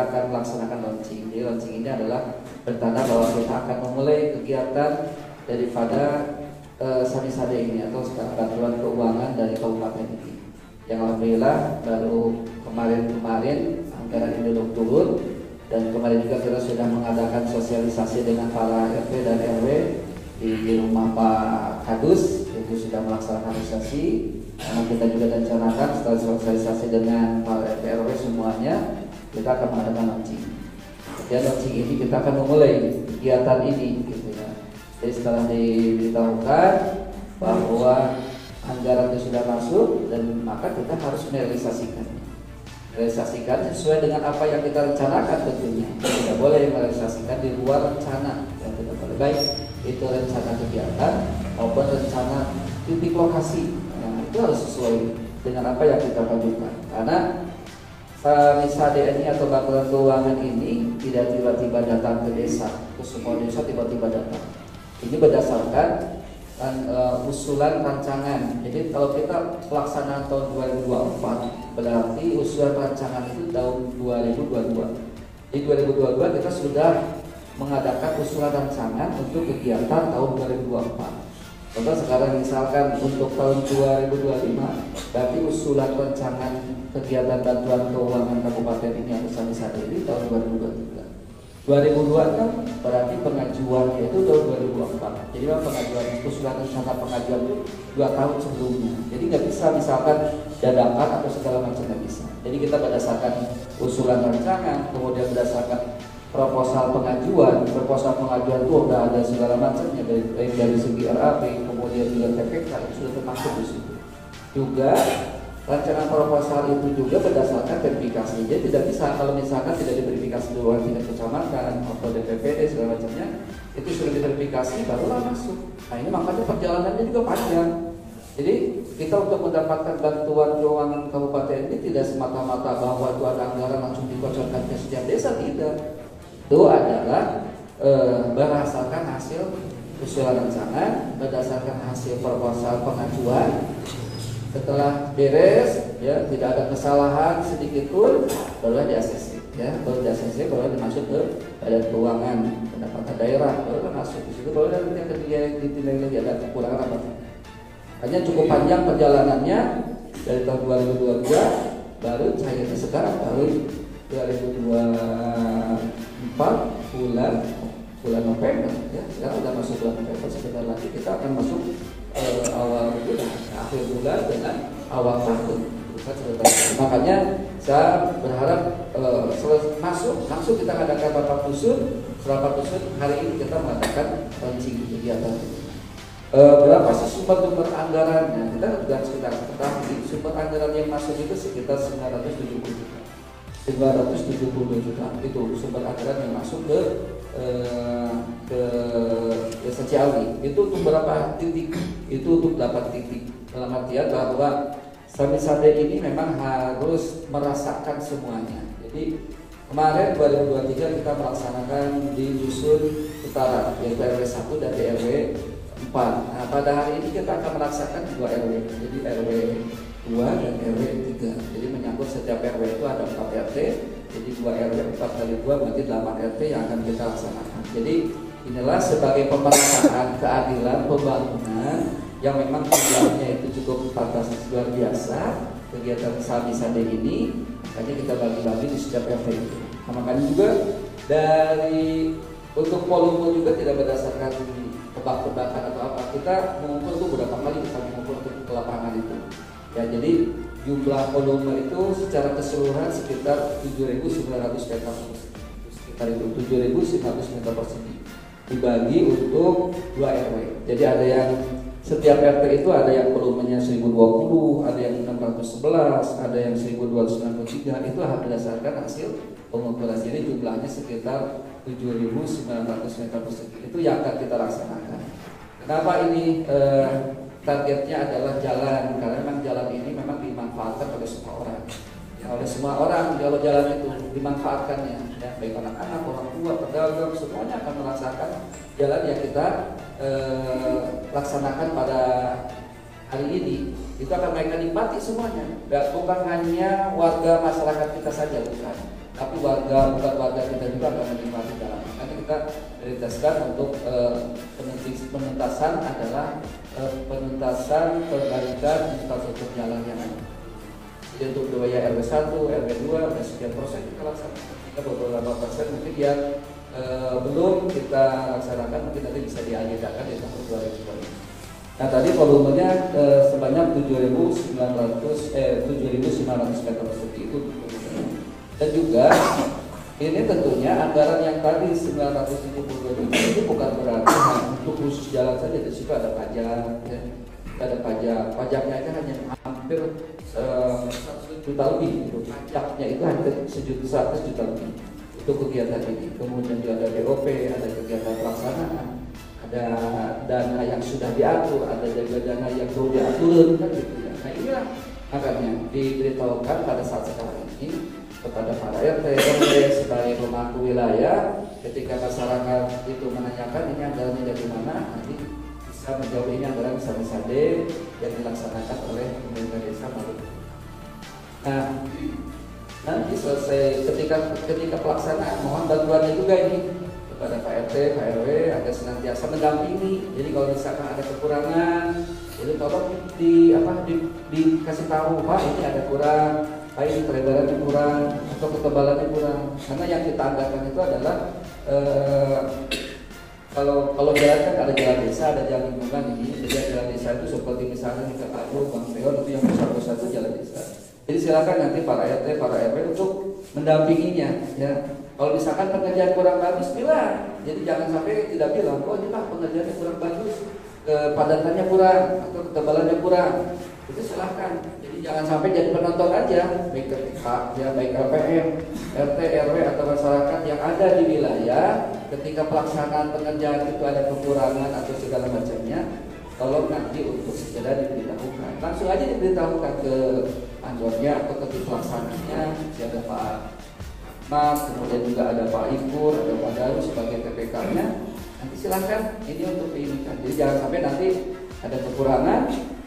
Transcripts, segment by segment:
kita akan melaksanakan launching. Jadi launching ini adalah bertanda bahwa kita akan memulai kegiatan daripada Samisade ini atau bantuan keuangan dari kabupaten ini. Yang alhamdulillah baru kemarin anggaran ini belum turun, dan kemarin juga kita sudah mengadakan sosialisasi dengan para RT dan RW di rumah Pak Kadus, itu sudah melaksanakan sosialisasi. Karena kita juga rencanakan setelah sosialisasi dengan Pak RT RW semuanya, kita akan mengadakan launching. Dan launching ini kita akan memulai kegiatan ini, gitu ya. Jadi setelah diberitahukan bahwa anggaran itu sudah masuk, dan maka kita harus merealisasikan sesuai dengan apa yang kita rencanakan tentunya. Tidak boleh merealisasikan di luar rencana, yang tidak boleh, baik itu rencana kegiatan maupun rencana titik lokasi. Itu harus sesuai dengan apa yang kita ajukan. Karena Samisade ini atau bantuan keuangan ini tidak tiba-tiba datang ke desa, ke semua desa tiba-tiba datang. Ini berdasarkan usulan rancangan. Jadi kalau kita pelaksanaan tahun 2024, berarti usulan rancangan itu tahun 2022. Di 2022 kita sudah mengadakan usulan rancangan untuk kegiatan tahun 2024. Contoh sekarang misalkan untuk tahun 2025, berarti usulan rancangan kegiatan bantuan keuangan kabupaten ini atau Samisade ini tahun 2023. 2026 berarti pengajuan itu tahun 2024. Jadi pengajuan usulan rencana pengajuan itu 2 tahun sebelumnya. Jadi nggak bisa misalkan dadakan atau segala macam, nggak bisa. Jadi kita berdasarkan usulan rancangan, kemudian berdasarkan proposal pengajuan itu udah ada segala macamnya, dari segi RAP, kemudian juga TPK itu sudah termasuk di situ. Juga rancangan proposal itu juga berdasarkan verifikasi. Jadi tidak bisa kalau misalkan tidak diverifikasi di luar tingkat kecamatan atau DPPD segala macamnya, itu sudah diverifikasi barulah masuk. Nah ini makanya perjalanannya juga panjang. Jadi kita untuk mendapatkan bantuan keuangan kabupaten ini tidak semata-mata bahwa itu ada anggaran langsung dikocorkan ke setiap desa, tidak. Itu adalah berdasarkan hasil usulan rancangan, berdasarkan hasil proposal pengajuan. Setelah beres, ya tidak ada kesalahan sedikit pun, barulah di ACC, ya baru di ACC, baru dimasuk ke badan keuangan pendapatan daerah, baru masuk di situ, baru nanti yang ketiga ditinilai lagi ada kekurangan apa. Hanya cukup panjang perjalanannya dari tahun 2022, baru cairnya sekarang baru 2024 bulan November, ya sekarang sudah masuk bulan November, sebentar lagi kita akan masuk awal bulan, akhir bulan dengan awal tahun. Makanya saya berharap masuk langsung kita mengadakan rapat dusun. Rapat dusun hari ini kita mengadakan launching kegiatan. Berapa sih sumber anggarannya? Kita sudah ketahui sumber anggaran yang masuk itu sekitar 970 juta. 572 juta itu sumber anggaran yang masuk ke Desa Ciawi. Itu untuk berapa titik? Itu untuk 8 titik. Dalam artian bahwa Samisade ini memang harus merasakan semuanya. Jadi kemarin 2023 kita melaksanakan di Dusun Utara, yaitu RW 1 dan RW 4. Nah, pada hari ini kita akan melaksanakan 2 RW. Jadi RW 2 dan RW 3. Jadi menyangkut setiap RW itu ada 4 RT. Jadi 2 RW 4 kali 2 berarti 8 RT yang akan kita laksanakan. Jadi inilah sebagai pemerataan keadilan pembangunan yang memang jumlahnya itu cukup fantastis luar biasa. Kegiatan Samisade ini makanya kita bagi-bagi di setiap RT itu. Nah, makanya juga dari untuk volume juga tidak berdasarkan tebak-tebakan atau apa. Kita mengumpul itu beberapa kali kita mengumpul ke lapangan itu. Ya, jadi jumlah volume itu secara keseluruhan sekitar 7.900 meter persegi. Sekitar itu 7.900 meter persegi. Dibagi untuk 2 RW. Jadi ada yang setiap RT itu ada yang volumenya 1020, ada yang 611, ada yang 1293. Itu berdasarkan hasil pengukuran. Jadi jumlahnya sekitar 7.900 meter persegi. Itu yang akan kita laksanakan. Kenapa ini targetnya adalah jalan? Karena memang jalan ini memang dimanfaatkan oleh semua orang. Ya, oleh semua orang kalau jalan itu dimanfaatkannya, ya, baik anak-anak, orang tua, pedagang, semuanya akan merasakan jalan yang kita laksanakan pada hari ini. Itu akan mereka nikmati semuanya. Bukan hanya warga masyarakat kita saja, bukan. tapi bukan warga kita juga akan menikmati jalan. Nanti kita prioritaskan untuk penuntasan adalah penuntasan perbaikan infrastruktur jalan yang ada. Jadi untuk wilayah RW 1, RW 2, dan sekian persen kita laksanakan. Kita beberapa persen mungkin yang belum kita laksanakan, mungkin nanti bisa diagendakan di tahun 2020. Nah tadi volumenya sebanyak 7.900 meter persegi itu. Dan juga ini tentunya anggaran yang tadi 972 juta itu bukan berarti untuk khusus jalan saja. Di situ ada pajak, ya. Ada pajaknya itu hanya hampir 100 juta lebih. Gitu. Pajaknya itu hampir 100 juta lebih untuk kegiatan ini. Kemudian juga ada BOP, ada kegiatan pelaksanaan, ada dana yang sudah diatur, ada juga dana yang belum diatur, kan gitu ya. Nah inilah makanya diberitahukan pada saat sekarang ini kepada para RT, RW sebagai pemangku wilayah, ketika masyarakat itu menanyakan ini anggarannya dari mana, nanti bisa menjawab ini anggaran Samisade yang dilaksanakan oleh pemerintah desa Maluku. Nah, nanti selesai ketika pelaksanaan, mohon bantuannya juga ini kepada Pak RT, Pak RW agar senantiasa mendampingi. Jadi kalau misalkan ada kekurangan, jadi tolong dikasih tahu, Pak ini ada kurang, Pak ini peredarannya kurang atau ketebalannya kurang. Karena yang kita anggarkan itu adalah kalau jalan kan ada jalan desa, ada jalan lingkungan ini. Jadi jalan desa itu seperti misalnya di Katabu, Bang Peon itu yang besar-besar itu jalan desa. Jadi silakan nanti para RT, para RW untuk mendampinginya. Ya, kalau misalkan pengerjaan kurang bagus, bilang. Jadi jangan sampai tidak bilang, oh ini Pak pengerjaannya kurang bagus, kepadatannya kurang atau ketebalannya kurang. Itu silahkan. Jadi jangan sampai jadi penonton aja, baik baik LPM, RT, RW atau masyarakat yang ada di wilayah. Ketika pelaksanaan pengerjaan itu ada kekurangan atau segala macamnya, tolong nanti untuk segera diberitahukan. Langsung aja diberitahukan ke kantornya atau ke pelaksananya. Ada Pak Mas, kemudian juga ada Pak Ikur, ada Pak Daru sebagai PPK-nya. Nanti silahkan ini untuk diinginkan. Jadi jangan sampai nanti ada kekurangan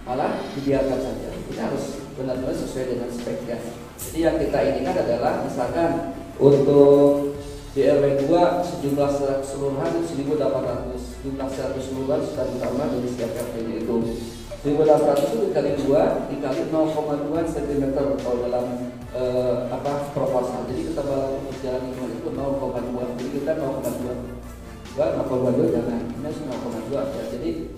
malah dibiarkan saja. Kita harus benar-benar sesuai dengan speknya. Jadi yang kita inginkan adalah misalkan untuk di RW 2 sejumlah keseluruhan 1.800, jumlah 100 keseluruhan sudah ditambah dari setiap RT itu. 1.800 itu dikali 2 dikali 0,2 cm kalau dalam proposal. Jadi ketebalan untuk jalan lingkungan itu 0,2. Jadi kita 0,2 jangan, ini 0,2 ya. Jadi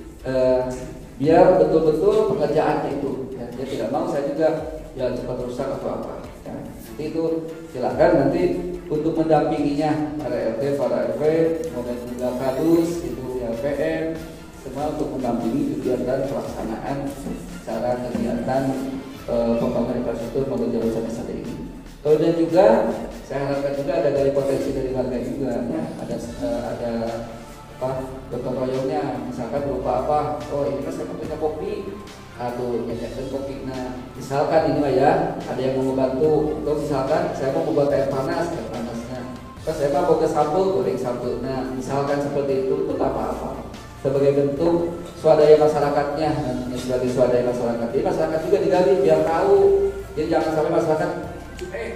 biar betul-betul pekerjaan itu ya, dia tidak mau saya juga jalan cepat rusak atau apa ya. Nanti itu silakan nanti untuk mendampinginya para RT, para RW, kemudian juga kadus itu LPM semua untuk mendampingi kegiatan pelaksanaan cara kegiatan pembangunan infrastruktur maupun jalur Samisade ini. Kemudian juga saya harapkan juga ada dari potensi dari warga juga ya, ada gotong royongnya, misalkan berupa apa? Oh ini kan saya punya kopi, aduh nyediakan kopi. Nah misalkan ini ya, ada yang mau membantu. Atau misalkan saya mau membuat air panasnya. Terus saya mau ke sambal, goreng sambal. Nah misalkan seperti itu tak apa-apa. Sebagai bentuk swadaya masyarakatnya, sebagai swadaya masyarakat. Jadi masyarakat juga digali biar tahu. Jadi jangan sampai masyarakat cuek.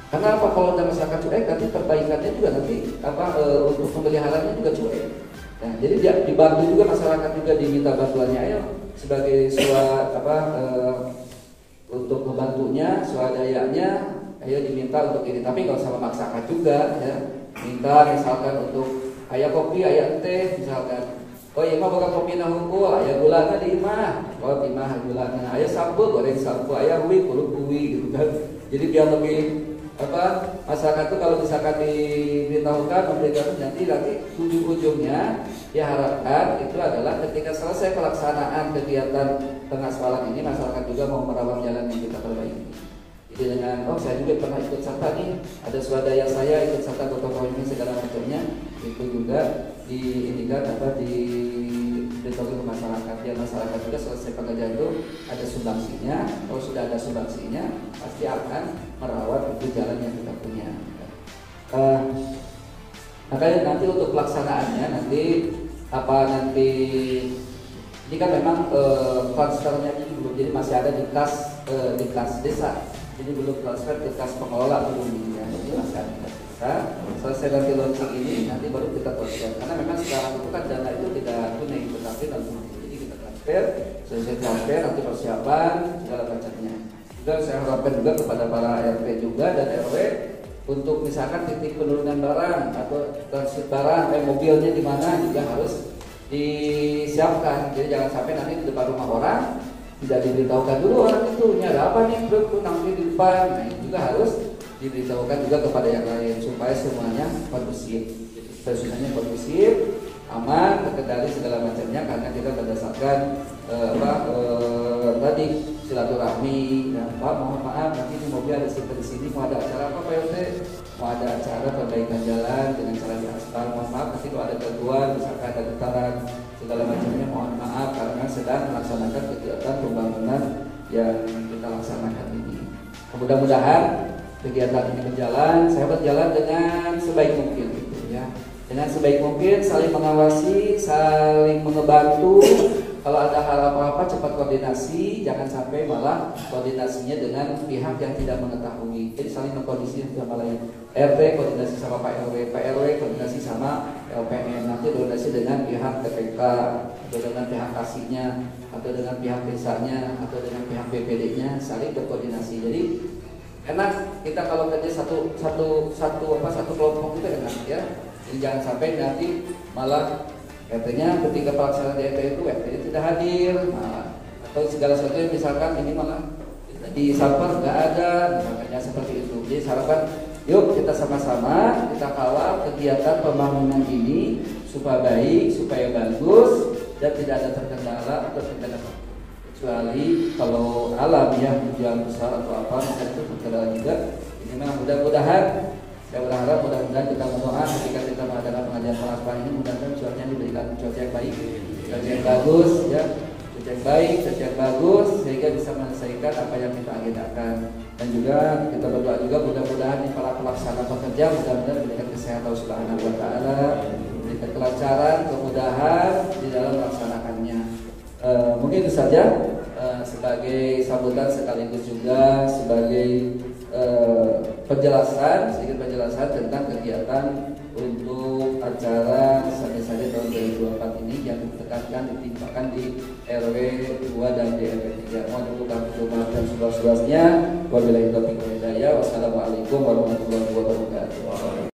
Karena apa? Kalau ada masyarakat cuek, nanti perbaikannya juga nanti untuk pemeliharannya juga cuek. Nah, jadi dibantu juga masyarakat juga diminta bantuannya, ayo sebagai untuk membantunya, swadayanya, ayo diminta untuk ini. Tapi nggak usah memaksakan juga, ya. Minta misalkan untuk ayah kopi, ayah teh, misalkan. Oh iya mah bukan kopi nahungkul, ayah gulana di imah, oh di imah gulana, ayah sampul, goreng sampul, ayah uwi, kuluk uwi, gitu kan. Jadi biar lebih masyarakat itu kalau misalkan diberitahukan memberikan nanti ujung-ujungnya diharapkan itu adalah ketika selesai pelaksanaan kegiatan pengaspalan ini masyarakat juga mau merawat jalan yang kita perbaiki. Jadi dengan saya juga pernah ikut serta nih, ada swadaya saya ikut serta gotong royong segala macamnya itu juga diberitahu ke masyarakat. Biar masyarakat juga selesai pekerjaan itu ada sumbangsinya. Kalau sudah ada sumbangsinya pasti akan merawat itu jalan yang kita punya. Makanya nanti untuk pelaksanaannya nanti ini kan memang transfernya ini belum, jadi masih ada di kas desa. Jadi belum transfer ke kas pengelola belum ya. Jadi masih ada bisa. Selesai nanti launching ini nanti baru kita transfer. Karena memang sekarang itu kan dana itu tidak tunai tetapi langsung. Jadi kita transfer, selesai transfer nanti persiapan segala macamnya. Juga saya harapkan juga kepada para RT juga dan RW untuk misalkan titik penurunan barang atau transit barang, mobilnya di mana juga harus disiapkan. Jadi jangan sampai nanti di depan rumah orang tidak diberitahukan dulu orang itu ini ada apa nih truk tuh nanti di depan. Nah ini juga harus diberitahukan juga kepada yang lain supaya semuanya kondusif. Jadi supaya semuanya kondusif, aman, terkendali segala macamnya karena kita berdasarkan tadi silaturahmi. Ya, Pak mohon maaf nanti ini mobil ada di sini mau ada acara apa Pak RT? Mau ada acara perbaikan jalan dengan cara diaspal. Mohon maaf nanti kalau ada gangguan misalkan ada getaran segala macamnya mohon maaf karena sedang melaksanakan kegiatan pembangunan yang kita laksanakan ini. Mudah-mudahan kegiatan ini berjalan, saya berjalan dengan sebaik mungkin gitu ya. Dengan sebaik mungkin saling mengawasi, saling mengebantu. Kalau ada hal apa-apa cepat koordinasi, jangan sampai malah koordinasinya dengan pihak yang tidak mengetahui. Jadi saling mengkoordinasi sama lain. RT koordinasi sama Pak RW, Pak RW koordinasi sama LPM, nanti koordinasi dengan pihak TPK atau dengan pihak kasihnya atau dengan pihak desanya atau dengan pihak BPD-nya, saling berkoordinasi. Jadi enak kita kalau kerja satu kelompok itu enak ya. Jadi jangan sampai nanti malah RT-nya ketika pelaksanaan di RT itu RT-nya tidak hadir, atau segala sesuatu yang misalkan ini malah di sampar nggak ada, makanya seperti itu. Jadi harapan yuk kita sama-sama kita kawal kegiatan pembangunan ini supaya baik, supaya bagus dan tidak ada terkendala atau terkendala kecuali kalau alam ya hujan besar atau apa maka itu terkendala juga. Ini memang mudah-mudahan saya berharap mudah-mudahan kita berdoa ketika kita mengadakan pengajian Palaspan ini mudah-mudahan cuacanya diberikan cuaca yang baik, cuaca yang bagus ya, cuaca yang baik, cuaca yang bagus sehingga bisa menyelesaikan apa yang kita agendakan. Dan juga kita berdoa juga mudah-mudahan para pelaksana pekerja mudah-mudahan diberikan kesehatan Subhanahu wa taala, diberikan kelancaran, kemudahan di dalam melaksanakannya. Mungkin itu saja sebagai sambutan sekaligus juga sebagai sedikit penjelasan tentang kegiatan untuk acara Sade-Sade tahun 2024 ini yang ditekankan ditimpakan di RW 2 dan di RW 3. Mohon maaf dan seluas-luasnya. Wabillahi taufiq wal hidayah. Wassalamualaikum warahmatullahi wabarakatuh.